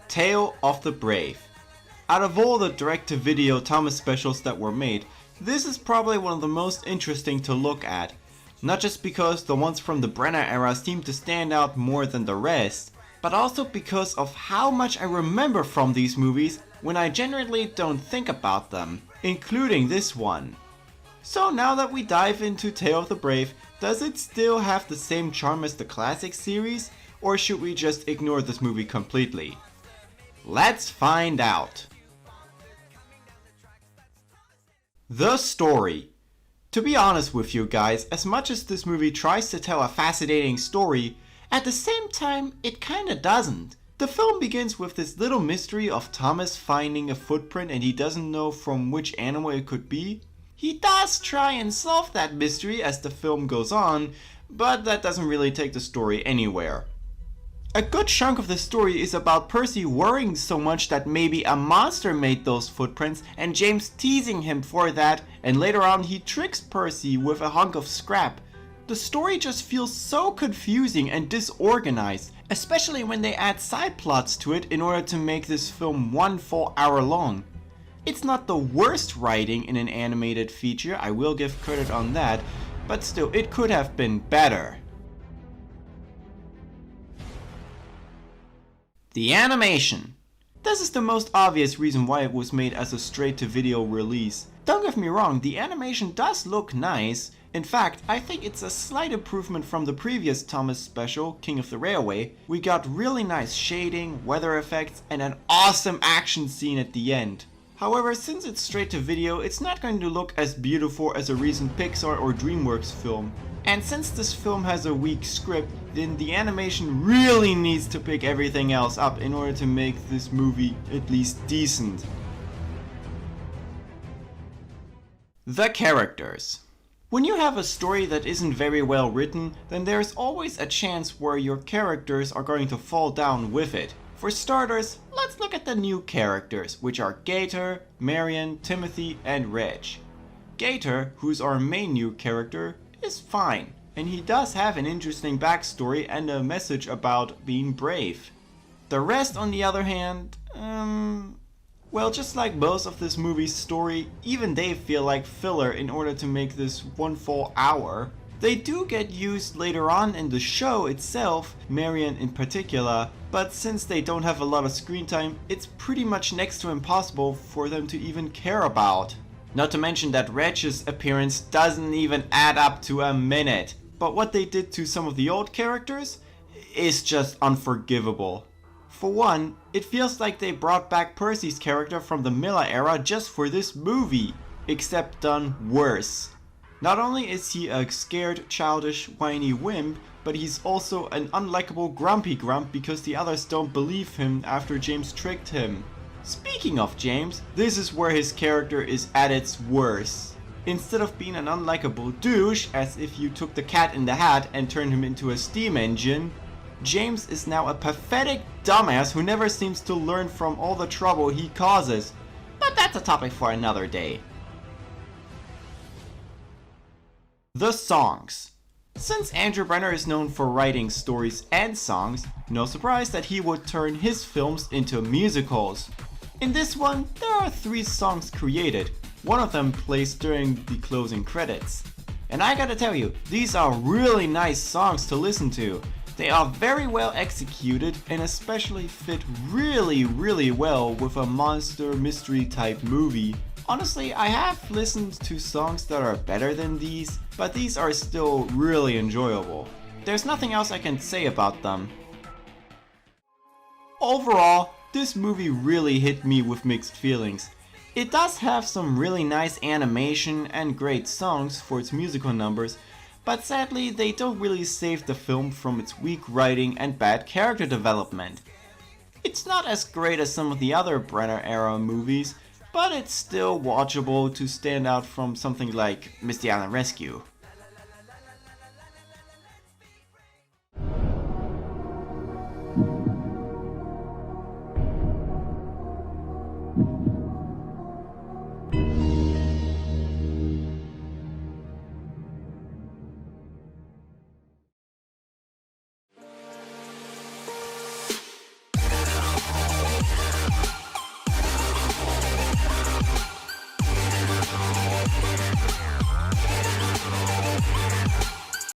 Tale of the Brave. Out of all the direct-to-video Thomas specials that were made, this is probably one of the most interesting to look at. Not just because the ones from the Brenner era seem to stand out more than the rest, but also because of how much I remember from these movies when I generally don't think about them, including this one. So now that we dive into Tale of the Brave, does it still have the same charm as the classic series, or should we just ignore this movie completely? Let's find out. The story. To be honest with you guys, as much as this movie tries to tell a fascinating story, at the same time it kinda doesn't. The film begins with this little mystery of Thomas finding a footprint and he doesn't know from which animal it could be. He does try and solve that mystery as the film goes on, but that doesn't really take the story anywhere. A good chunk of the story is about Percy worrying so much that maybe a monster made those footprints and James teasing him for that, and later on he tricks Percy with a hunk of scrap. The story just feels so confusing and disorganized, especially when they add side plots to it in order to make this film one full hour long. It's not the worst writing in an animated feature, I will give credit on that, but still it could have been better. The animation. This is the most obvious reason why it was made as a straight-to-video release. Don't get me wrong, the animation does look nice. In fact, I think it's a slight improvement from the previous Thomas special, King of the Railway. We got really nice shading, weather effects, and an awesome action scene at the end. However, since it's straight to video, it's not going to look as beautiful as a recent Pixar or DreamWorks film. And since this film has a weak script, then the animation really needs to pick everything else up in order to make this movie at least decent. The characters. When you have a story that isn't very well written, then there's always a chance where your characters are going to fall down with it. For starters, let's look at the new characters, which are Gator, Marion, Timothy, and Reg. Gator, who's our main new character, is fine, and he does have an interesting backstory and a message about being brave. The rest, on the other hand, well, just like most of this movie's story, even they feel like filler in order to make this one full hour. They do get used later on in the show itself, Marion in particular, but since they don't have a lot of screen time, it's pretty much next to impossible for them to even care about. Not to mention that Reg's appearance doesn't even add up to a minute. But what they did to some of the old characters is just unforgivable. For one, it feels like they brought back Percy's character from the Miller era just for this movie, except done worse. Not only is he a scared, childish, whiny wimp, but he's also an unlikable grumpy grump because the others don't believe him after James tricked him. Speaking of James, this is where his character is at its worst. Instead of being an unlikable douche, as if you took the cat in the hat and turned him into a steam engine, James is now a pathetic dumbass who never seems to learn from all the trouble he causes. But that's a topic for another day. The songs. Since Andrew Brenner is known for writing stories and songs, no surprise that he would turn his films into musicals. In this one, there are 3 songs created. One of them plays during the closing credits. And I gotta tell you, these are really nice songs to listen to. They are very well executed and especially fit really well with a monster mystery type movie. Honestly, I have listened to songs that are better than these, but these are still really enjoyable. There's nothing else I can say about them. Overall, this movie really hit me with mixed feelings. It does have some really nice animation and great songs for its musical numbers, but sadly they don't really save the film from its weak writing and bad character development. It's not as great as some of the other Brenner era movies, but it's still watchable to stand out from something like Mr. Allen Rescue.